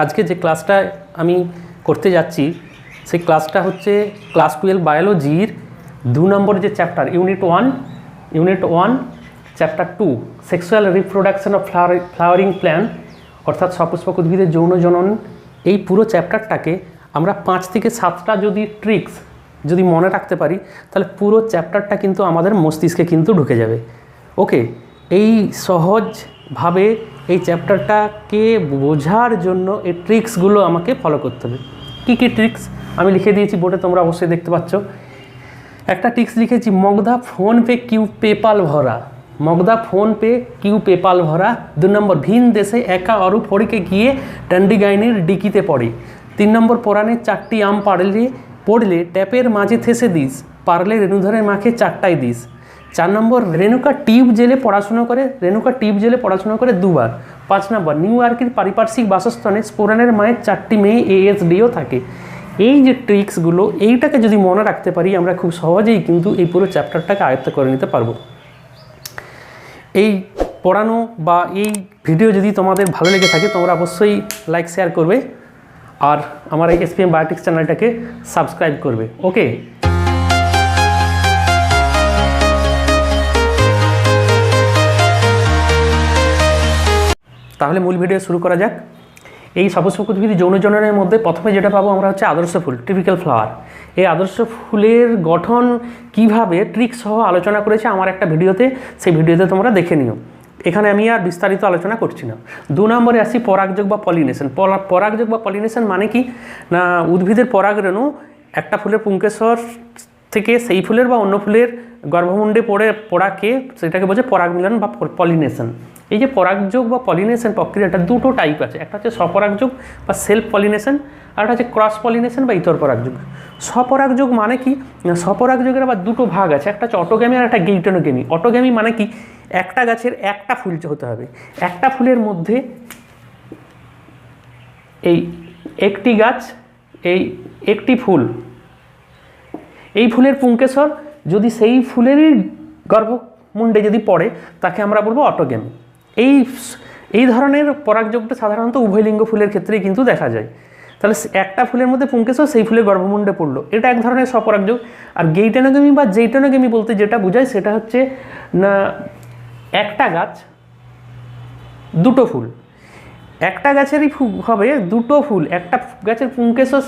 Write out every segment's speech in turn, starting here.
আজকে যে ক্লাসটা আমি করতে যাচ্ছি সেই ক্লাসটা হচ্ছে ক্লাস 12 বায়োলজির 2 নম্বর যে chapter unit 1 chapter 2 sexual reproduction of flowering plant অর্থাৎ সপুষ্পক উদ্ভিদের যৌন জনন। এই পুরো চ্যাপ্টারটাকে আমরা 5 থেকে 7টা যদি ট্রিক্স যদি মনে রাখতে পারি তাহলে পুরো চ্যাপ্টারটা কিন্তু আমাদের মস্তিষ্কে কিন্তু ঢুকে যাবে। ওকে, এই সহজভাবে এই চ্যাপ্টারটাকে বোঝার জন্য এই ট্রিক্সগুলো আমাকে ফলো করতে হবে। কী কী ট্রিক্স আমি লিখে দিয়েছি বোর্ডে, তোমরা অবশ্যই দেখতে পাচ্ছ। একটা ট্রিক্স লিখেছি, মগধা ফোন পে কিউ পেপাল ভরা। মগধা ফোন পে কিউ পেপাল ভরা। 2 নম্বর, ভিন দেশে একা অরু ফড়িকে গিয়ে টান্ডিগাইনির ডিকিতে পড়ে। 3 নম্বর, পরাণে 4টি আম পড়লে ট্যাপের মাঝে থেসে দিস, পারলে রেণুধরের মাকে 4টাই দিস। 4 নম্বর, রেণুকা টিউব জেলে পড়াশোনা করে 2বার। 5 নম্বর, নিউ ইয়র্কের পারিপার্শ্বিক বাসস্থানে স্পোরানের মায়ের 4টি মেয়ে ASDও থাকে। এই যে ট্রিক্সগুলো, এইটাকে যদি মনে রাখতে পারি আমরা খুব সহজেই কিন্তু এই পুরো চ্যাপ্টারটাকে আয়ত্ত করে নিতে পারবো। এই পড়ানো বা এই ভিডিও যদি তোমাদের ভালো লেগে থাকে তোমরা অবশ্যই লাইক শেয়ার করবে আর আমার এই SPM বায়োটিক্স চ্যানেলটাকে সাবস্ক্রাইব করবে। ওকে, তাহলে মূল ভিডিও শুরু করা যাক। এই সপুষ্পক উদ্ভিদ যৌন জননের মধ্যে প্রথমে যেটা পাবো আমরা হচ্ছে আদর্শ ফুল, টিপিক্যাল ফ্লাওয়ার। এই আদর্শ ফুলের গঠন কিভাবে ট্রিক্স সহ আলোচনা করেছে আমার একটা ভিডিওতে, সেই ভিডিওতে তোমরা দেখে নিও। এখানে আমি আর বিস্তারিত আলোচনা করছি না। 2 নম্বরে আসি পরাগযোগ বা পলিনেশন। পরাগযোগ বা পলিনেশন মানে কি না, উদ্ভিদের পরাগরেণু একটা ফুলের পুংকেশর থেকে সেই ফুলের বা অন্য ফুলের গর্ভমুণ্ডে পড়াকে সেটাকে বোঝে পরাগ মিলন বা পলিনেশন। এই যে পরাগযোগ বা পলিনেশন প্রক্রিয়াটা 2টো টাইপ আছে, একটা হচ্ছে স্বপরাগযোগ বা সেলফ পলিনেশন, আর একটা হচ্ছে ক্রস পলিনেশন বা ইতর পরাগযোগ। স্বপরাগযোগ মানে কি, স্বপরাগযোগের আবার 2টো ভাগ আছে, একটা হচ্ছে অটোগ্যামি আর একটা গেইটোনোগ্যামি। অটোগ্যামি মানে কি, একটা গাছের একটা ফুল হতে হবে, একটা ফুলের মধ্যে এই একটি গাছ, এই একটি ফুল, এই ফুলের পুংকেশর যদি সেই ফুলেরই গর্ভমুণ্ডে যদি পড়ে তাকে আমরা বলবো অটোগ্যামি। এই ধরনের পরাগযোগটা সাধারণত উভয়লিঙ্গ ফুলের ক্ষেত্রেই কিন্তু দেখা যায়। তাহলে একটা ফুলের মধ্যে পুংকেশর সেই ফুলের গর্ভমুণ্ডে পড়লো, এটা এক ধরনের স্বপরাগযোগ। আর গেইটোনোগ্যামি বা জেইটোনোগ্যামি বলতে যেটা বোঝায় সেটা হচ্ছে না, একটা গাছ 2টো ফুল, একটা গাছেরই হবে 2টো ফুল, একটা গাছের পুংকেশর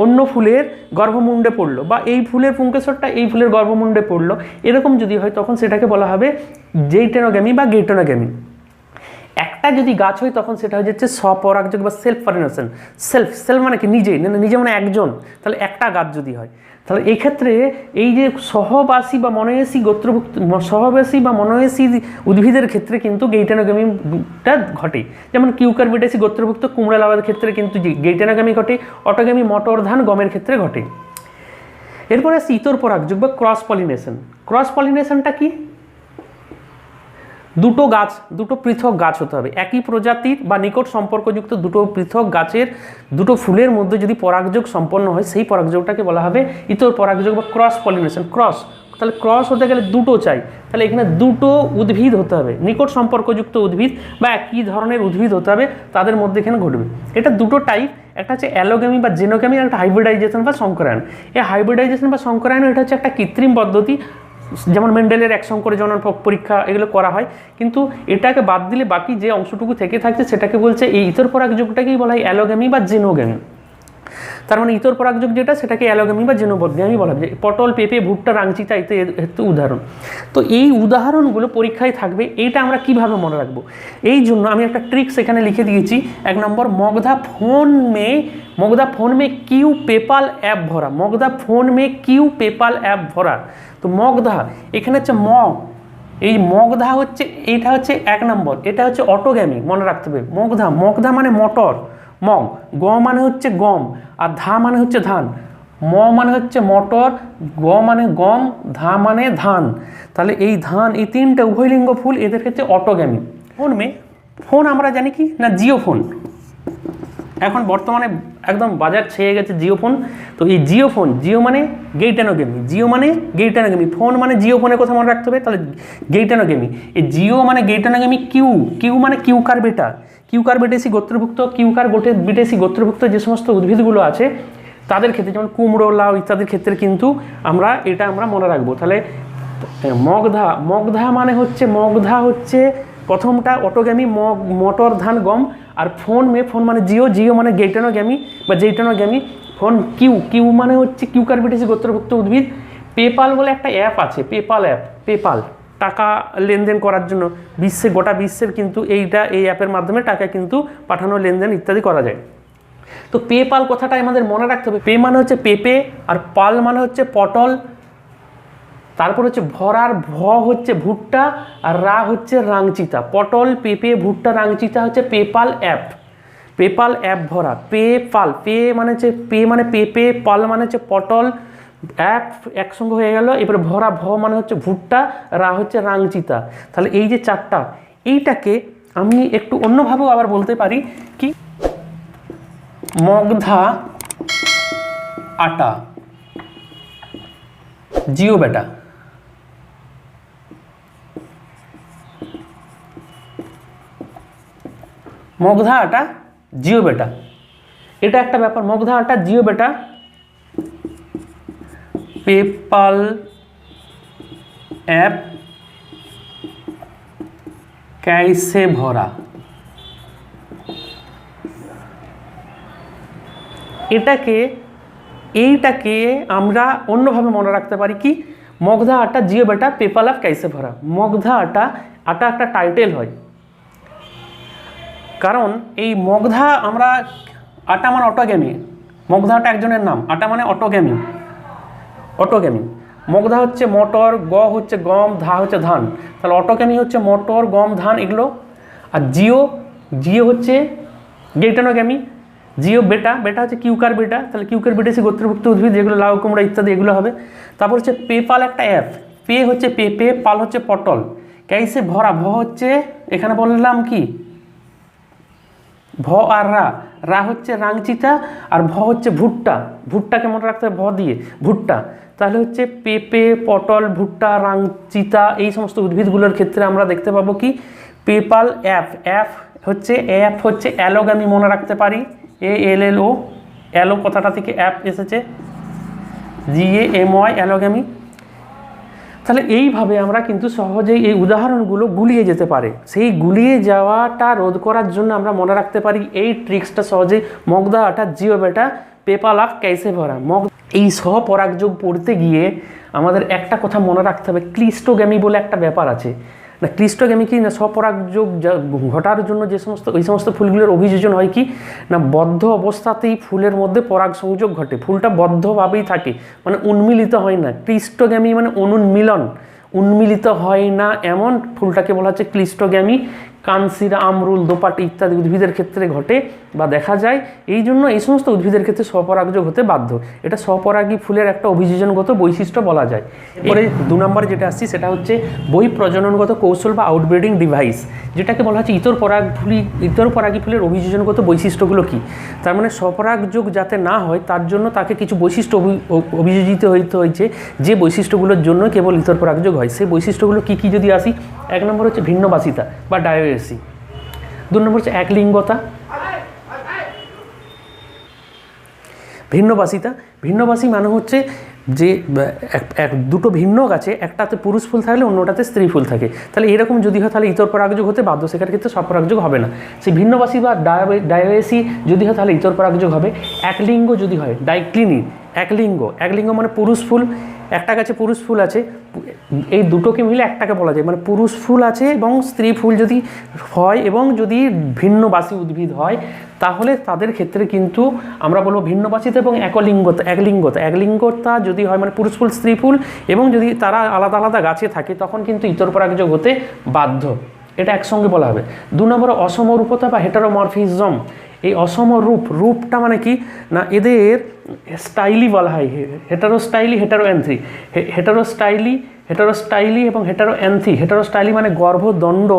অন্য ফুলের গর্ভমুণ্ডে পড়লো বা এই ফুলের পুংকেশরটা এই ফুলের গর্ভমুণ্ডে পড়লো, এরকম যদি হয় তখন সেটাকে বলা হবে জেইটোনোগ্যামি বা গেইটোনোগ্যামি। একটা যদি গাছ হয় তখন সেটা হয়ে যাচ্ছে স্বপরাগযোগ বা সেলফ পলিনেশন। সেলফ মানে কি, নিজে মানে একজন, তাহলে একটা গাছ যদি হয় তাহলে এই ক্ষেত্রে এই যে সহবাসী বা মনোয়েসী উদ্ভিদের ক্ষেত্রে কিন্তু গেইটোনোগ্যামিটা ঘটে। যেমন কিউকারবিটেসি গোত্রভুক্ত কুমড়া লাউয়ের ক্ষেত্রে কিন্তু গেইটোনোগ্যামি ঘটে, অটোগ্যামি মটর ধান গমের ক্ষেত্রে ঘটে। এরপরে আছে ইতর পরাগযোগ বা ক্রস পলিনেশন। ক্রস পলিনেশনটা কি, 2টো পৃথক গাছ হতে হবে, একই প্রজাতির বা নিকট সম্পর্কযুক্ত 2টো পৃথক গাছের 2টো ফুলের মধ্যে যদি পরাগযোগ সম্পন্ন হয় সেই পরাগযোগটাকে বলা হবে ইতর পরাগযোগ বা ক্রস পলিনেশন। তাহলে ক্রস হতে গেলে 2টো চাই, তাহলে এখানে 2টো উদ্ভিদ হতে হবে, নিকট সম্পর্কযুক্ত উদ্ভিদ বা একই ধরনের উদ্ভিদ হতে হবে, তাদের মধ্যে এখানে ঘটবে। এটা 2টো টাইপ, একটা হচ্ছে অ্যালোগ্যামি বা জেনোগ্যামি, আর একটা হাইব্রিডাইজেশন বা সংকরায়ন। এই হাইব্রিডাইজেশন বা সংকরায়ন এটা হচ্ছে একটা কৃত্রিম পদ্ধতি, যেমন মেন্ডেলের এক সংকরে জনন পরীক্ষা এগুলো করা হয়, কিন্তু এটাকে বাদ দিলে বাকি যে অংশটুকু থেকে থাকছে সেটাকে বলছে এই ইতর পরাগযোগটাকেই বলা হয় অ্যালোগ্যামি বা জেনোগ্যামি। তার মানে ইতর পরাগযোগ যেটা সেটাকে অ্যালোগ্যামি বা জেনোগ্যামি বলা হয়। পটল, পেঁপে, ভুট্টা, রাংচিতা এতে উদাহরণ। তো এই উদাহরণগুলো পরীক্ষায় থাকবে, এইটা আমরা কিভাবে মনে রাখবো, এই জন্য আমি একটা ট্রিক্স এখানে লিখে দিয়েছি। 1 নম্বর, মগধা ফোন মে কিউ পেপাল অ্যাপ ভরা। মগধা ফোন মে কিউ পেপাল অ্যাপ ভরা। তো মগধা এখানে হচ্ছে এই মগধা হচ্ছে, এইটা হচ্ছে 1 নম্বর, এটা হচ্ছে অটোগ্যামি, মনে রাখতে হবে। মগধা মানে মটর, গ মানে হচ্ছে গম, আর ধা মানে হচ্ছে ধান। মানে হচ্ছে মটর, গ মানে গম, ধা মানে ধান। তাহলে এই ধান, এই 3টে উভয়লিঙ্গ ফুল, এদের ক্ষেত্রে অটোগ্যামি। ফোন আমরা জানি কি না, জিও ফোন। এখন বর্তমানে একদম বাজার ছেয়ে গেছে জিও ফোন। তো এই জিও ফোন, জিও মানে গেইটানোগেমি, জিও মানে গেইটানোগেমি, ফোন মানে জিও ফোনের কথা মনে রাখতে হবে। তাহলে গেইটানোগেমি, এই জিও মানে গেইটানোগেমি, কিউ মানে কিউকারবেটা, কিউকারবেটেসি গোত্রভুক্ত, কিউকারবেটেসি গোত্রভুক্ত যে সমস্ত উদ্ভিদগুলো আছে তাদের ক্ষেত্রে, যেমন কুমড়ো, লাউ ইত্যাদির ক্ষেত্রে কিন্তু এটা আমরা মনে রাখবো। তাহলে মগধা মানে হচ্ছে, মগধা হচ্ছে প্রথমটা অটোগ্যামি, মটর, ধান, গম। আর ফোন মানে জিও মানে গেইটানোগ্যামি বা জেইটানোগ্যামি। ফোন কিউ মানে হচ্ছে কিউকারবেটেসি গোত্রভুক্ত উদ্ভিদ। পেপাল বলে একটা অ্যাপ আছে, পেপাল টাকা লেনদেন করার জন্য গোটা বিশ্বের কিন্তু এই অ্যাপের মাধ্যমে টাকা কিন্তু পাঠানো, লেনদেন ইত্যাদি করা যায়। তো পেপাল কথাটা আমাদের মনে রাখতে হবে। পে মানে হচ্ছে পেঁপে, আর পাল মানে হচ্ছে পটল, তারপর হচ্ছে ভরার ভ হচ্ছে ভুট্টা, আর রা হচ্ছে রাংচিতা। পটল, পেঁপে, ভুট্টা, রাংচিতা হচ্ছে পেপাল অ্যাপ ভরা। পে মানে হচ্ছে পেঁপে, পাল মানে হচ্ছে পটল, অ্যাপ একসঙ্গে হয়ে গেল। এবারে ভরা, ভ মানে হচ্ছে ভুট্টা, রা হচ্ছে রাংচিতা। তাহলে এই যে চারটা, এইটাকে আমি একটু অন্যভাবেও আবার বলতে পারি কি, মগধা আটা, জিও বেটা। মগধা আটা, জিও বেটা, এটা একটা ব্যাপার। মগধা আটা, জিও বেটা, পেপাল অ্যাপ कैसे ভরা। এইটাকে আমরা অন্যভাবে মনে রাখতে পারি কি, মগধা আটা, জিও বেটা, পেপাল অ্যাপ कैसे ভরা। মগধা আটা একটা টাইটেল হয়, কারণ এই মগধা আটা মানে অটোগ্যামি, মগধা আটা একজনের নাম, আটা মানে অটোগ্যামি। মগধা হচ্ছে মটর, গ হচ্ছে গম, ধা হচ্ছে ধান। তাহলে অটোগ্যামি হচ্ছে মটর, গম, ধান এগুলো। আর জিও হচ্ছে গেইটানোগ্যামি। জিও বেটা হচ্ছে কিউকারবেটা, তাহলে কিউকারবেটেসি গোত্রভুক্ত উদ্ভিদ যেগুলো লাউ, কুমড়া ইত্যাদি এগুলো হবে। তারপর হচ্ছে পেপাল একটা অ্যাপ, পে হচ্ছে পেঁপে, পাল হচ্ছে পটল, कैसे ভরা, ভ হচ্ছে এখানে বললাম কি ভ, আর রা হচ্ছে রাংচিতা, আর ভ হচ্ছে ভুট্টাকে মনে রাখতে হবে ভ দিয়ে, ভুট্টা। তাহলে হচ্ছে পেঁপে, পটল, ভুট্টা, রাংচিতা এই সমস্ত উদ্ভিদগুলোর ক্ষেত্রে আমরা দেখতে পাবো কি পেপাল অ্যাপ হচ্ছে অ্যালোগ্যামি মনে রাখতে পারি, ALLO, অ্যালো কথাটা থেকে অ্যাপ এসেছে, GAMY, অ্যালোগ্যামি। তাহলে এইভাবে আমরা কিন্তু সহজেই এই উদাহরণগুলো গুলিয়ে যেতে পারে। সেই গুলিয়ে যাওয়াটা রোধ করার জন্য আমরা মনে রাখতে পারি এই ট্রিক্সটা সহজেই, মগধা আটা, জিও বেটা, পেপাল অ্যাপ कैसे ভরা। এই স্বপরাগযোগ পড়তে গিয়ে আমাদের একটা কথা মনে রাখতে হবে, ক্লিস্টোগ্যামি বলে একটা ব্যাপার আছে না। ক্লিস্টোগ্যামি কি না, স্বপরাগযোগ ঘটার জন্য ওই সমস্ত ফুলগুলোর অভিযোজন হয় কি না, বদ্ধ অবস্থাতেই ফুলের মধ্যে পরাগ সংযোগ ঘটে, ফুলটা বদ্ধভাবেই থাকে, মানে উন্মিলিত হয় না। ক্লিস্টোগ্যামি মানে উন্মিলিত হয় না এমন ফুলটাকে বলা হচ্ছে ক্লিস্টোগ্যামি। কানসিরা, আমরুল, দোপাটি ইত্যাদি উদ্ভিদের ক্ষেত্রে ঘটে বা দেখা যায়। এই জন্য এই সমস্ত উদ্ভিদের ক্ষেত্রে স্বপরাগযোগ হতে বাধ্য। এটা স্বপরাগী ফুলের একটা অভিযোজনগত বৈশিষ্ট্য বলা যায়। এরপরে 2 নম্বরে যেটা আসছি সেটা হচ্ছে বই প্রজননগত কৌশল বা আউটব্রিডিং ডিভাইস, যেটাকে বলা হচ্ছে ইতর পরাগী ফুলের অভিযোজনগত বৈশিষ্ট্যগুলো কি। তার মানে স্বপরাগযোগ যাতে না হয় তার জন্য তাকে কিছু বৈশিষ্ট্য অভিযোজিত হইতে হয়েছে, যে বৈশিষ্ট্যগুলোর জন্য কেবল ইতর পরাগযোগ হয়। সেই বৈশিষ্ট্যগুলো কী যদি আসি, 1 নম্বর হচ্ছে ভিন্নবাসিতা বা ডায়োএসি, 2 নম্বর হচ্ছে একলিঙ্গতা। ভিন্নবাসী মানে হচ্ছে যে দুটো ভিন্ন গাছে একটাতে পুরুষ ফুল থাকলে অন্যটাতে স্ত্রী ফুল থাকে। তাহলে এরকম যদি হয় তাহলে ইতর পরাগযোগ হতে বাধ্য, সেখানে ক্ষেত্রে স্বপরাগযোগ হবে না। সেই ভিন্নবাসী বা ডায়োএসি যদি হয় তাহলে ইতর পরাগযোগ হবে। একলিঙ্গ যদি হয়, ডাইক্লিনি, একলিঙ্গ মানে পুরুষ ফুল, একটা গাছে পুরুষ ফুল আছে, এই দুটোকে মিলে একটাকে বলা যায়, মানে পুরুষ ফুল আছে এবং স্ত্রী ফুল যদি হয় এবং যদি ভিন্নবাসী উদ্ভিদ হয় তাহলে তাদের ক্ষেত্রে কিন্তু আমরা বলবো ভিন্নবাসিতা এবং একলিঙ্গতা যদি হয়, মানে পুরুষ ফুল, স্ত্রী ফুল এবং যদি তারা আলাদা আলাদা গাছে থাকে তখন কিন্তু ইতর পরাগযোগ হতে বাধ্য। এটা একসঙ্গে বলা হবে। 2 নম্বরে অসমরূপতা বা হেটারোমরফিজম। এই রূপটা মানে কি না, এদের স্টাইলি বলা হয়, হেটারোস্টাইলি, হেটারোঅ্যান্থ্রি। হেটারোস্টাইলি এবং হেটারোঅ্যান্থি। হেটারোস্টাইলি মানে গর্ভদণ্ড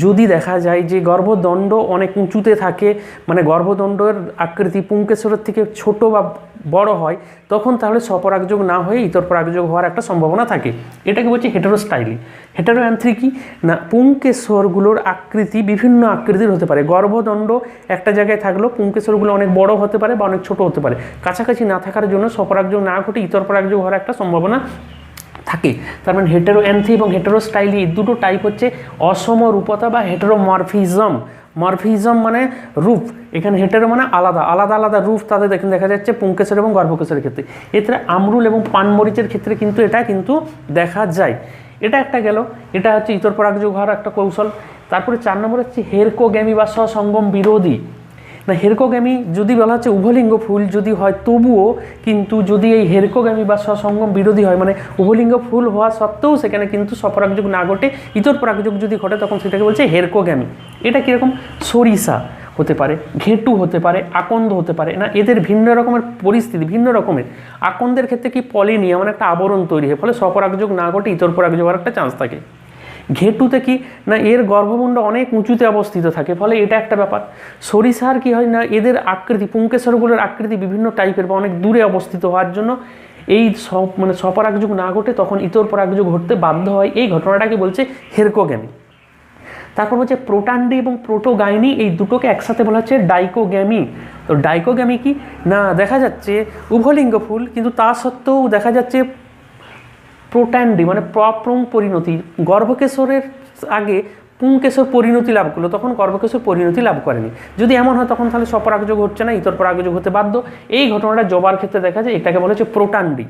যদি দেখা যায় যে গর্ভদণ্ড অনেক উঁচুতে থাকে, মানে গর্ভদণ্ডের আকৃতি পুংকেশরের থেকে ছোট বা বড় হয়, তখন তাহলে স্বপরাগযোগ না হয়ে ইতরপরাগযোগ হওয়ার একটা সম্ভাবনা থাকে, এটাকে বলছে হেটারোস্টাইলি। হেটারোঅ্যান্থি কি না, পুংকেশরগুলোর আকৃতি বিভিন্ন আকৃতির হতে পারে। গর্ভদণ্ড একটা জায়গায় থাকলেও পুংকেশরগুলো অনেক বড় হতে পারে বা অনেক ছোট হতে পারে, কাছাকাছি না থাকার জন্য স্বপরাগযোগ না ঘটে ইতরপরাগযোগ হওয়ার একটা সম্ভাবনা থাকে। তার মানে হেটারোঅ্যান্থি এবং হেটারোস্টাইলি দুটো টাইপ হচ্ছে অসমরূপতা বা হেটারোমরফিজম। মরফিজম মানে রূপ, এখানে হেটারো মানে আলাদা আলাদা আলাদা রূপ তাদের দেখা যাচ্ছে পুংকেশর এবং গর্ভকেশরের ক্ষেত্রে। এতে আমরুল এবং পানমরিচের ক্ষেত্রে কিন্তু এটা কিন্তু দেখা যায়। এটা একটা গেল, এটা হচ্ছে ইতরপরাগযোগ হওয়ার একটা কৌশল। তারপরে 4 নম্বর হচ্ছে হেরকোগ্যামি বা সসঙ্গম বিরোধী। না, হেরকোগ্যামি যদি বলা হচ্ছে উভলিঙ্গ ফুল যদি হয় তবুও কিন্তু যদি এই হেরকোগ্যামি বা সসঙ্গম বিরোধী হয়, মানে উভলিঙ্গ ফুল হওয়া সত্ত্বেও সেখানে কিন্তু স্বপরাগযোগ না ঘটে ইতরপরাগযোগ যদি ঘটে, তখন সেটাকে বলছে হেরকোগ্যামি। এটা কীরকম, সরিষা হতে পারে, ঘেটু হতে পারে, আকন্দ হতে পারে। না, এদের ভিন্ন রকমের পরিস্থিতি, ভিন্ন রকমের। আকন্দের ক্ষেত্রে কি পলিনিয়া মানে একটা আবরণ তৈরি হয়, ফলে স্বপরাগযোগ না ঘটে ইতরপরাগযোগ হওয়ার একটা চান্স থাকে। ঘেটুতে কি না, এর গর্ভমুণ্ড অনেক উঁচুতে অবস্থিত থাকে, ফলে এটা একটা ব্যাপার। সরিষার কি হয় না, এদের আকৃতি পুংকেশরগুলোর আকৃতি বিভিন্ন টাইপের বা অনেক দূরে অবস্থিত হওয়ার জন্য এই মানে স্বপরাগযোগ না ঘটে তখন ইতরপরাগযোগ ঘটতে বাধ্য হয়। এই ঘটনাটাকে বলছে হেরকোগ্যামি। তারপর হচ্ছে প্রোটান্ডি এবং প্রোটোগাইনি, এই দুটোকে একসাথে বলা হচ্ছে ডাইকোগ্যামি। তো ডাইকোগ্যামি কি না, দেখা যাচ্ছে উভলিঙ্গ ফুল কিন্তু তা সত্ত্বেও দেখা যাচ্ছে প্রোট্যান্ডি মানে প্রপ্রং পরিণতি, গর্ভকেশরের আগে পুংকেশর পরিণতি লাভ করলো, তখন গর্ভকেশর পরিণতি লাভ করেনি। যদি এমন হয় তখন তাহলে স্বপরাগযোগ হচ্ছে না, ইতরপরাগযোগ হতে বাধ্য। এই ঘটনাটা জবার ক্ষেত্রে দেখা যায়, এটাকে বলা হচ্ছে প্রোটান্ডি।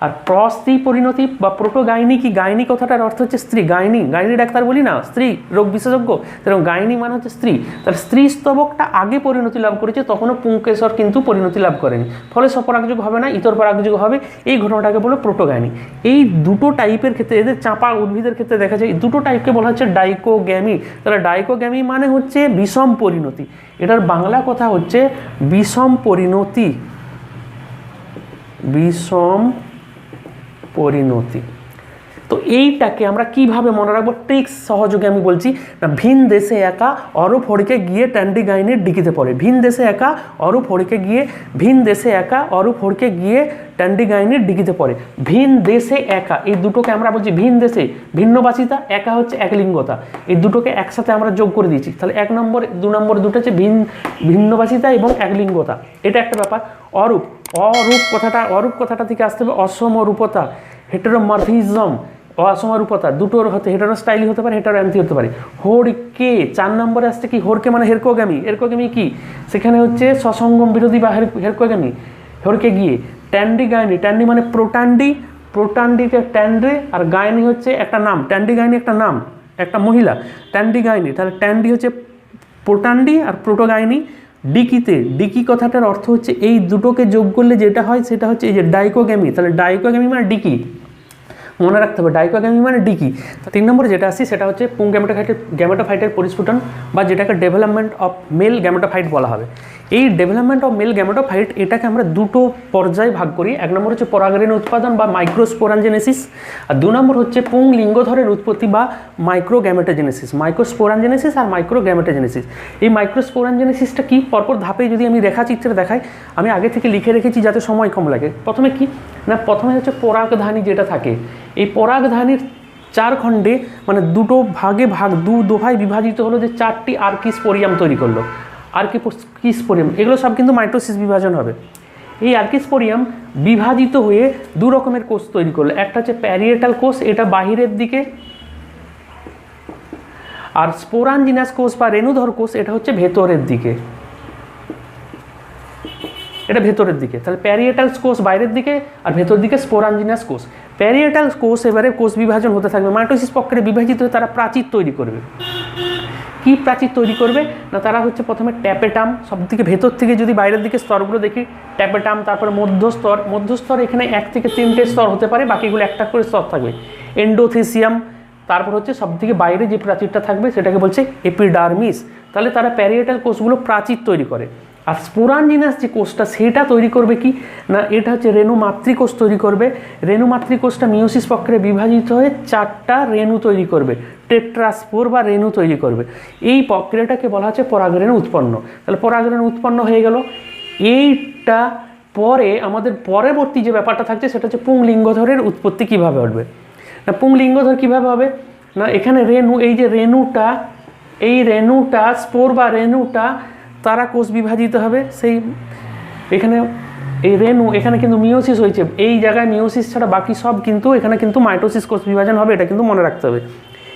আর প্রস্ত্রী পরিণতি বা প্রোটোগাইনি কি, গাইনি কথাটার অর্থ হচ্ছে স্ত্রী। গাইনি গাইনি ডাক্তার বলি না, স্ত্রী রোগ বিশেষজ্ঞ, এবং গাইনি মানে হচ্ছে স্ত্রী। তার স্ত্রী স্তবকটা আগে পরিণতি লাভ করেছে, তখনও পুংকেশর কিন্তু পরিণতি লাভ করেনি, ফলে স্বপরাগযোগ হবে না, ইতরপরাগযোগ হবে। এই ঘটনাটাকে বলে প্রোটোগাইনি। এই দুটো টাইপের ক্ষেত্রে, এদের চাপা উদ্ভিদের ক্ষেত্রে দেখা যায়, এই দুটো টাইপকে বলা হচ্ছে ডাইকোগ্যামি। তাহলে ডাইকোগ্যামি মানে হচ্ছে বিষম পরিণতি, এটার বাংলা কথা হচ্ছে বিষম পরিণতি। বিষম পরিণতি। তো এইটাকে আমরা কিভাবে মনে রাখবো, ট্রিক্স সহযোগে আমি বলছি না। ভিন দেশে একা অরূপ হরিকে গিয়ে ট্যান্ডি গাইনের ডিকিতে পড়ে। ভিন দেশে একা অরূপ হরিকে গিয়ে, ভিন দেশে একা অরূপ হরিকে গিয়ে ট্যান্ডি গাইনের ডিকিতে পড়ে। ভিন দেশে একা, এই দুটোকে আমরা বলছি ভিন দেশে, ভিন্নবাসিতা, একা হচ্ছে একলিঙ্গতা, এই দুটোকে একসাথে আমরা যোগ করে দিয়েছি। তাহলে 1 নম্বর 2 নম্বর দুটো হচ্ছে ভিন্নবাসিতা এবং একলিঙ্গতা, এটা একটা ব্যাপার। অরূপ, অরূপ কথাটা থেকে আসতে হবে অসমরূপতা, হেটারোমরফিজম, অসমরূপতা দুটোর হতে হেটারোস্টাইলি হতে পারে, হেটারোঅ্যান্থি হতে পারে। হোরকে 4 নম্বরে আসছে কি, হোরকে মানে হেরকোগ্যামি। হেরকোগ্যামি কি, সেখানে হচ্ছে সসঙ্গম বিরোধী বা হেরকোগ্যামি। হোরকে গিয়ে ট্যান্ডি গাইনি, ট্যান্ডি মানে প্রোটান্ডি, প্রোটান্ডিকে ট্যান্ডি, আর গাইনি হচ্ছে একটা নাম, ট্যান্ডি গাইনি একটা নাম, একটা মহিলা, ট্যান্ডি গাইনি। তাহলে ট্যান্ডি হচ্ছে প্রোটান্ডি আর প্রোটোগাইনি। ডিকিতে, ডিকি কথাটার অর্থ হচ্ছে এই দুটোকে যোগ করলে যেটা হয় সেটা হচ্ছে এই যে ডাইকোগ্যামি। তাহলে ডাইকোগ্যামি মানে ডিকি, মনে রাখতে হবে ডাইকোগ্যামি মানে ডিকি। 3 নম্বরে যেটা আসছি সেটা হচ্ছে পুং গ্যামেটোফাইটের পরিস্ফুটন বা যেটাকে ডেভেলপমেন্ট অফ মেল গ্যামেটোফাইট বলা হবে। এই ডেভেলপমেন্ট অফ মেল গ্যামেটোফাইট এটাকে আমরা দুটো পর্যায়ে ভাগ করি। 1 নম্বর হচ্ছে পরাগরেণু উৎপাদন বা মাইক্রোস্পোরানজেনেসিস, আর 2 নম্বর হচ্ছে পুং লিঙ্গধরের উৎপত্তি বা মাইক্রোগ্যামেটোজেনেসিস। মাইক্রোস্পোরানজেনেসিস আর মাইক্রোগ্যামেটোজেনেসিস, এই মাইক্রোস্পোরানজেনেসিসটা কি পরপর ধাপে যদি আমি রেখাচিত্রে দেখাই, আমি আগে থেকে লিখে রেখেছি যাতে সময় কম লাগে। প্রথমে কি না, প্রথমে হচ্ছে পরাগধানী যেটা থাকে, এই পরাগধানীর 4 খণ্ডে মানে দুটো ভাগে দু দোভায় বিভাজিত হলো, যে 4টি আর্কিস্পোরিয়াম তৈরি করলো। আর্কিস্পোরিয়াম এগুলো সব কিন্তু মাইটোসিস বিভাজন হবে। এই আর্কিস্পোরিয়াম বিভাজিত হয়ে 2 রকমের কোষ তৈরি করলো। একটা হচ্ছে প্যারিয়েটাল কোষ, এটা বাহিরের দিকে, আর স্পোরানজিনাস কোষ বা রেণুধর কোষ এটা হচ্ছে ভেতরের দিকে, এটা ভেতরের দিকে। তাহলে প্যারিয়েটাল কোষ বাইরের দিকে আর ভেতর দিকে স্পোরানজিনাস কোষ। প্যারিয়েটাল কোষ এবারে কোষ বিভাজন হতে থাকবে, মাইটোসিস প্রক্রিয়ায় বিভাজিত হয়ে তারা প্রাচীর তৈরি করবে। কি প্রাচীর তৈরি করবে না, তারা হচ্ছে প্রথমে ট্যাপেটাম, সব থেকে ভেতর থেকে যদি বাইরের দিকে স্তরগুলো দেখি, ট্যাপেটাম, তারপরে মধ্যস্তর এখানে 1 থেকে 3টে স্তর হতে পারে, বাকিগুলো একটা করে স্তর থাকবে। এন্ডোথেসিয়াম, তারপর হচ্ছে সব থেকে বাইরে যে প্রাচীরটা থাকবে সেটাকে বলছে এপিডার্মিস। তাহলে তারা প্যারিয়েটাল কোষগুলো প্রাচীর তৈরি করে। আর স্পোরাঞ্জিনাস যে কোষটা সেটা তৈরি করবে কি না, এটা হচ্ছে রেণু মাতৃকোষ তৈরি করবে। রেণু মাতৃকোষটা মিওসিস প্রক্রিয়ায় বিভাজিত হয়ে 4টা রেণু তৈরি করবে, টেট্রাস্পোর বা রেণু তৈরি করবে। এই প্রক্রিয়াটাকে বলা হচ্ছে পরাগরেণু উৎপন্ন। তাহলে পরাগরেণু উৎপন্ন হয়ে গেল। এইটা পরে আমাদের পরবর্তী যে ব্যাপারটা থাকছে সেটা হচ্ছে পুংলিঙ্গধরের উৎপত্তি কিভাবে ঘটবে না। পুংলিঙ্গধর কিভাবে হবে না, এখানে রেণু, এই যে রেণুটা, এই রেণুটা স্পোর বা রেণুটা তারা কোষ বিভাজিত হবে। সেই এখানে এই রেণু, এখানে কিন্তু মিওসিস হয়েছে, এই জায়গায় মিওসিস ছাড়া বাকি সব কিন্তু এখানে কিন্তু মাইটোসিস কোষ বিভাজন হবে, এটা কিন্তু মনে রাখতে হবে।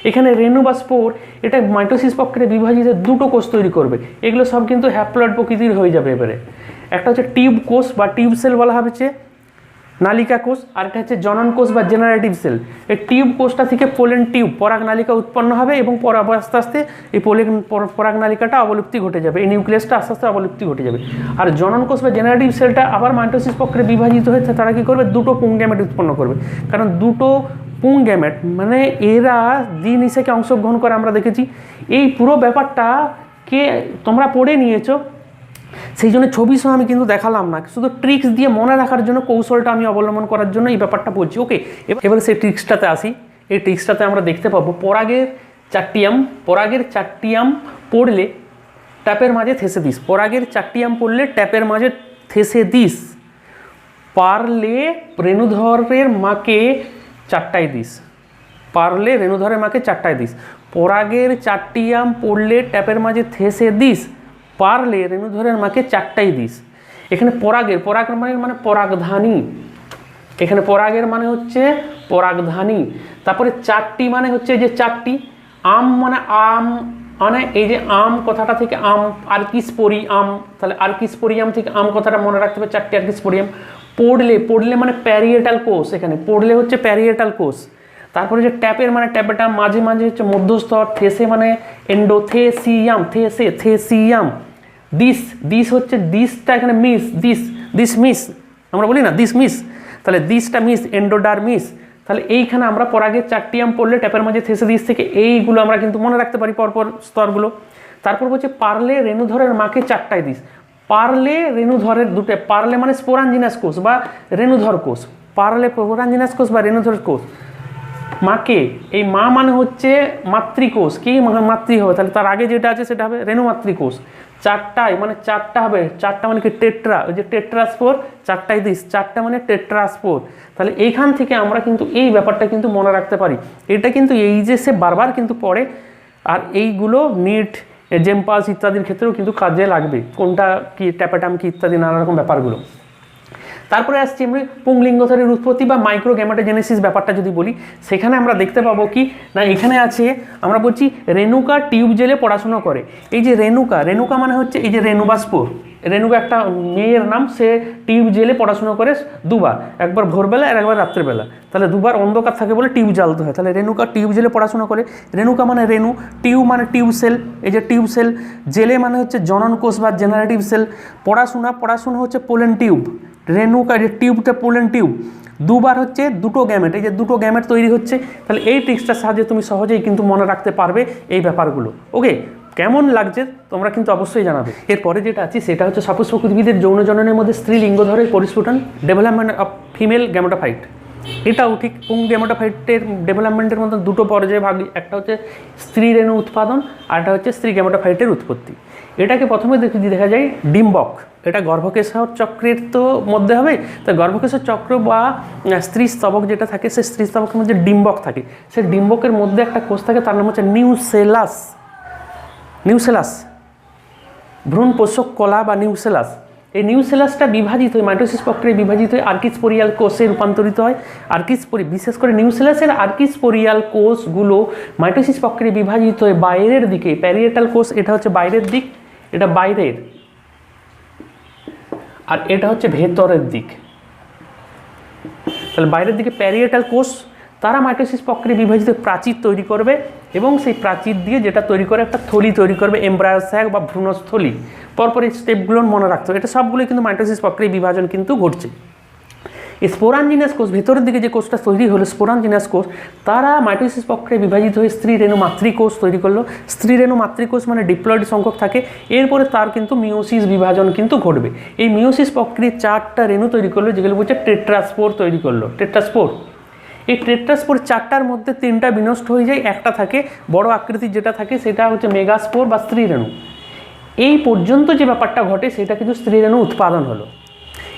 এখানে রেণু বা স্পোর এটা মাইটোসিস প্রক্রিয়ায় বিভাজিত 2টো কোষ তৈরি করবে। এগুলো সব কিন্তু হ্যাপ্লয়েড প্রকৃতির হয়ে যাবে। এবারে একটা হচ্ছে টিউব কোষ বা টিউব সেল বলা হচ্ছে নালিকা কোষ, আর একটা হচ্ছে জনন কোষ বা জেনারেটিভ সেল। এই টিউব কোষটা থেকে পোলেন টিউব পরাগ নালিকা উৎপন্ন হবে এবং পরে আস্তে আস্তে এই পরাগ নালিকাটা অবলুপ্তি ঘটে যাবে, এই নিউক্লিয়াসটা আস্তে আস্তে অবলুপ্তি ঘটে যাবে। আর জনন কোষ বা জেনারেটিভ সেলটা আবার মাইটোসিস প্রক্রিয়ায় বিভাজিত হয়ে তারা কী করবে, 2টো পুংগ্যামেট উৎপন্ন করবে। কারণ 2টো পুংগ্যামেট মানে এরা জিন হিসেবে অংশগ্রহণ করে আমরা দেখেছি। এই পুরো ব্যাপারটা কে তোমরা পড়ে নিয়েছো, সেই জন্য ছবি সহ আমি কিন্তু দেখালাম না, শুধু ট্রিক্স দিয়ে মনে রাখার জন্য কৌশলটা আমি অবলম্বন করার জন্য এই ব্যাপারটা বলছি। ওকে, এবারে সেই ট্রিক্সটাতে আসি। এই ট্রিক্সটাতে আমরা দেখতে পাবো পরাগের 4টি আম, পরাগের 4টি আম পড়লে ট্যাপের মাঝে থেসে দিস, পরাগের 4টি আম পড়লে ট্যাপের মাঝে থেসে দিস, পারলে রেণুধরের মাকে 4টায় দিস, পারলে রেণুধরের মাকে 4টায় দিস। পরাগের 4টি আম পড়লে ট্যাপের মাঝে থেসে দিস, পারলে রেণুধরের মাকে 4টায় দিস। এখানে পরাগের, পরাগ মানে পরাগধানী, এখানে পরাগের মানে হচ্ছে পরাগধানী। তারপরে 4টি মানে হচ্ছে যে 4টি, আম মানে আম, মানে এই যে আম কথাটা থেকে আম, আর্কিস্পোরিয়াম, তাহলে আর্কিস্পোরিয়াম থেকে আম কথাটা মনে রাখতে হবে, 4টি আর্কিস্পোরিয়াম। পড়লে, পড়লে মানে প্যারিয়েটাল কোষ, এখানে পড়লে হচ্ছে প্যারিয়েটাল কোষ। তারপরে যে ট্যাপের মানে ট্যাপেটা মাঝে মাঝে হচ্ছে মধ্যস্তর, থেসে মানে এন্ডোথেসিয়াম, থেসে থেসিয়াম। দিস, দিস হচ্ছে দিসটা এখানে মিস, দিস, দিস মিস আমরা বলি না, দিস মিস, তাহলে দিসটা মিস, এন্ডোডারমিস। তাহলে এইখানে আমরা পরাগের 4টি আম পড়লে ট্যাপের মাঝে থেসে দিস থেকে এইগুলো আমরা কিন্তু মনে রাখতে পারি পরপর স্তরগুলো। তারপর হচ্ছে পারলে রেণুধরের মাকে 4টায় দিস, পারলে রেণুধরের 2টে, পারলে মানে স্পোরাঞ্জিনাস কোষ বা রেণুধর কোষ, পারলে স্পোরাঞ্জিনাস কোষ বা রেণুধর কোষ মাকে, এই মা মানে হচ্ছে মাতৃকোষ, কি মাতৃ হবে, তাহলে তার আগে যেটা আছে সেটা হবে রেণু মাতৃকোষ। 4টায় মানে 4টা হবে, 4টা মানে কি টেট্রা, ওই যে টেট্রাস্পোর, 4টায় দিস, 4টা মানে টেট্রাস্পোর। তাহলে এইখান থেকে আমরা কিন্তু এই ব্যাপারটা কিন্তু মনে রাখতে পারি। এটা কিন্তু এই যে সে বারবার কিন্তু পড়ে, আর এইগুলো নিট, জেমপাস ইত্যাদির ক্ষেত্রেও কিন্তু কাজে লাগবে, কোনটা কি ট্যাপাটাম কি ইত্যাদি নানা রকম ব্যাপারগুলো। তারপরে আসছি আমরা পুংলিঙ্গধরের উৎপত্তি বা মাইক্রোগ্যামেটোজেনেসিস ব্যাপারটা যদি বলি, সেখানে আমরা দেখতে পাবো কি না, এখানে আছে আমরা বলছি রেণুকা টিউব জেলে পড়াশোনা করে। এই যে রেণুকা, রেণুকা মানে হচ্ছে এই যে রেণু বা স্পোর, রেণুকা একটা মেয়ের নাম, সে টিউব জেলে পড়াশোনা করে 2বার, একবার ভোরবেলা আর একবার রাত্রেবেলা, তাহলে 2বার অন্ধকার থাকে বলে টিউব জ্বালতে হয়। তাহলে রেণুকা টিউব জেলে পড়াশোনা করে। রেণুকা মানে রেণু, টিউব মানে টিউব সেল, এই যে টিউব সেল, জেলে মানে হচ্ছে জনন কোষ বা জেনারেটিভ সেল, পড়াশোনা, পড়াশোনা হচ্ছে পোলেন টিউব, রেণুকা যে টিউবটা পোলেন টিউব, 2বার হচ্ছে 2টো গ্যামেট, এই যে 2টো গ্যামেট তৈরি হচ্ছে। তাহলে এই ট্রিক্সটার সাহায্যে তুমি সহজেই কিন্তু মনে রাখতে পারবে এই ব্যাপারগুলো। ওকে, কেমন লাগছে তোমরা কিন্তু অবশ্যই জানাবে। এরপরে যেটা আছে সেটা হচ্ছে সপুষ্পক উদ্ভিদের যৌন জননের মধ্যে স্ত্রীলিঙ্গধরের পরিস্ফুটন, ডেভেলপমেন্ট অফ ফিমেল গ্যামেটোফাইট। এটাও ঠিক পুং গ্যামেটোফাইটের ডেভেলপমেন্টের মধ্যে 2টো পর্যায়ে ভাগ, একটা হচ্ছে স্ত্রী রেণু উৎপাদন আর একটা হচ্ছে স্ত্রী গ্যামেটোফাইটের উৎপত্তি। এটাকে প্রথমে দেখা যায় ডিম্বক, এটা গর্ভকেশর চক্রের তো মধ্যে হবে, তো গর্ভকেশর চক্র বা স্ত্রী স্তবক যেটা থাকে, সেই স্ত্রী স্তবকের মধ্যে ডিম্বক থাকে, সেই ডিম্বকের মধ্যে একটা কোষ থাকে, তার নাম হচ্ছে নিউসেলাস, নিউসেলাস, ভ্রূণ পোষক কলা বা নিউসেলাস। এই নিউসেলাসটা বিভাজিত হয়ে মাইটোসিস প্রক্রিয়ায় বিভাজিত হয়ে আর্কিস্পোরিয়াল কোষে রূপান্তরিত হয়। বিশেষ করে নিউসেলাসের আর্কিস্পোরিয়াল কোষগুলো মাইটোসিস প্রক্রিয়ায় বিভাজিত হয়ে বাইরের দিকে, প্যারিয়েটাল কোষ এটা হচ্ছে বাইরের দিক, এটা বাইরের, আর এটা হচ্ছে ভেতরের দিক। তাহলে বাইরের দিকে প্যারিয়েটাল কোষ, তারা মাইটোসিস প্রক্রিয়ায় বিভাজিত প্রাচীর তৈরি করবে এবং সেই প্রাচীর দিয়ে যেটা তৈরি করে একটা থলি তৈরি করবে, এমব্রায়ো স্যাক বা ভ্রূণস্থলী। পরপর এই স্টেপগুলো মনে রাখতে হবে, এটা সবগুলো কিন্তু মাইটোসিস প্রক্রিয়ায় বিভাজন কিন্তু ঘটছে। এই স্পোরাঞ্জিনাস কোষ, ভেতরের দিকে যে কোষটা তৈরি হলো স্পোরাঞ্জিনাস কোষ, তারা মাইটোসিস প্রক্রিয়ায় বিভাজিত হয়ে স্ত্রী রেণু মাতৃকোষ তৈরি করলো। স্ত্রী রেণু মাতৃকোষ মানে ডিপ্লয়েড সংখ্যক থাকে। এরপরে তার কিন্তু মিওসিস বিভাজন কিন্তু ঘটবে। এই মিওসিস প্রক্রিয়ায় 4টা রেণু তৈরি করলো, যেগুলো বলছে টেট্রাস্পোর তৈরি করলো, টেট্রাস্পোর। এই টেট্রাস্পোর 4টার মধ্যে 3টা বিনষ্ট হয়ে যায়, একটা থাকে বড় আকৃতির, যেটা থাকে সেটা হচ্ছে মেগাস্পোর বা স্ত্রী রেণু। এই পর্যন্ত যে ব্যাপারটা ঘটে সেটা কিন্তু স্ত্রী রেণু উৎপাদন হলো।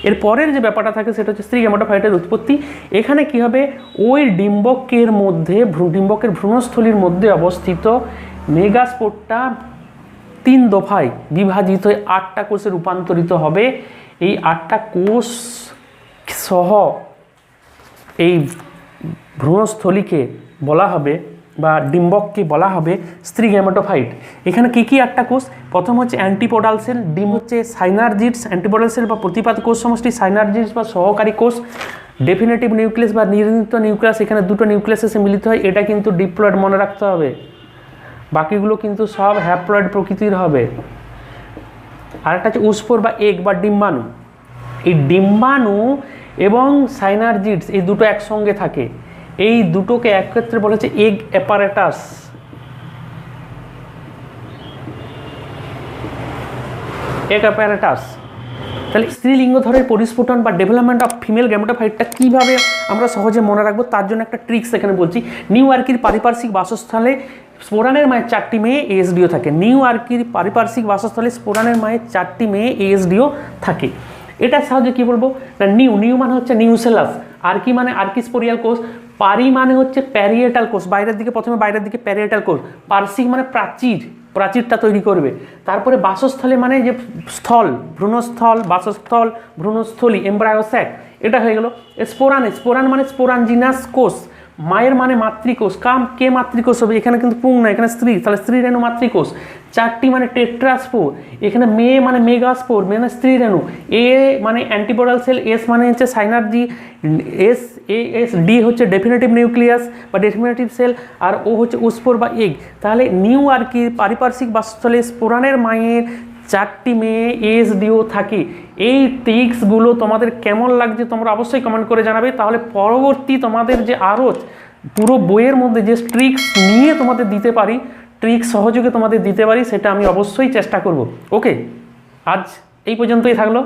এর পরের যে ব্যাপারটা থাকে সেটা হচ্ছে স্ত্রী গ্যামেটোফাইটের উৎপত্তি। এখানে কি হবে, ওই ডিম্বকের মধ্যে, ডিম্বকের ভ্রূণস্থলীর মধ্যে অবস্থিত মেগাস্পোরটা 3 দফায় বিভাজিত হয়ে 8টা কোষে রূপান্তরিত হবে। এই 8টা কোষ সহ এই ভ্রূণস্থলীকে বলা হবে বা ডিম্বককে বলা হবে স্ত্রী গ্যামেটোফাইট। এখানে কী কী 8টা কোষ? প্রথম হচ্ছে অ্যান্টিপোডাল সেল, ডিম হচ্ছে সাইনার্জিডস, অ্যান্টিপোডাল সেল বা প্রতিপাদ কোষ সমষ্টি, সাইনার্জিডস বা সহকারী কোষ, ডেফিনেটিভ নিউক্লিয়াস বা নির্ণীত নিউক্লিয়াস, এখানে 2টো নিউক্লিয়াস এসে মিলিত হয়, এটা কিন্তু ডিপ্লয়েড মনে রাখতে হবে, বাকিগুলো কিন্তু সব হ্যাপ্লয়েড প্রকৃতির হবে। আরেকটা হচ্ছে উস্পোর বা এগ বা ডিম্বাণু। এই ডিম্বাণু এবং সাইনার্জিডস এই দুটো একসঙ্গে থাকে, এই দুটোকে একক্ষেত্রে বলা হচ্ছে এগ অ্যাপারেটাস। Egg apparatus. তাহলে স্ত্রীলিঙ্গধরের পরিস্ফুটন বা ডেভেলপমেন্ট অফ ফিমেল গ্যামেটোফাইটটা কীভাবে আমরা সহজে মনে রাখবো, তার জন্য একটা ট্রিক্স এখানে বলছি। নিউ আর্কির পারিপার্শ্বিক বাসস্থলে স্পোরানের মায়ের 4টি মেয়ে এএসডিও থাকে। নিউ আর্কির পারিপার্শ্বিক বাসস্থলে স্পোরানের মায়ের 4টি মেয়ে এএসডিও থাকে। এটার সাহায্যে কী বলবো না, নিউ মানে হচ্ছে নিউসেলাস, আর্কি মানে আর্কিস্পোরিয়াল কোষ, পারি মানে হচ্ছে প্যারিয়েটাল কোষ, বাইরের দিকে, প্রথমে বাইরের দিকে প্যারিয়েটাল কোষ, পার্শ্বিক মানে প্রাচীর, প্রাচীরটা তৈরি করবে। তারপরে বাসস্থলে মানে যে স্থল, ভ্রূণস্থল, বাসস্থল, ভ্রূণস্থলী, এমব্রায়োস্যাক, এটা হয়ে গেল। স্পোরান মানে স্পোরাঞ্জিনাস কোষ, মায়ের মানে মাতৃকোষ, কে মাতৃকোষ হবে, এখানে কিন্তু পুং না, এখানে স্ত্রী, তাহলে স্ত্রী রেণু মাতৃকোষ। 4টি মানে টেট্রাস্পোর, এখানে মেয়ে মানে মেগাস্পোর, মানে স্ত্রী রেণু। এ মানে অ্যান্টিপোডাল সেল, এস মানে হচ্ছে সাইনার্জি, ডি হচ্ছে ডেফিনেটিভ নিউক্লিয়াস বা ডেফিনেটিভ সেল, আর ও হচ্ছে উস্পোর বা এগ। তাহলে নিউ আর্কির পারিপার্শ্বিক বাসস্থলে স্পোরানের মায়ের 4টি মেয়ে এএসডিও থাকে। এই ট্রিক্সগুলো তোমাদের কেমন লাগছে তোমরা অবশ্যই কমেন্ট করে জানাবে। তাহলে পরবর্তী তোমাদের যে আরও পুরো বইয়ের মধ্যে যে ট্রিক্স নিয়ে তোমাদের দিতে পারি, ট্রিক্স সহযোগে তোমাদের দিতে পারি, সেটা আমি অবশ্যই চেষ্টা করব। ওকে, আজ এই পর্যন্তই থাকলো।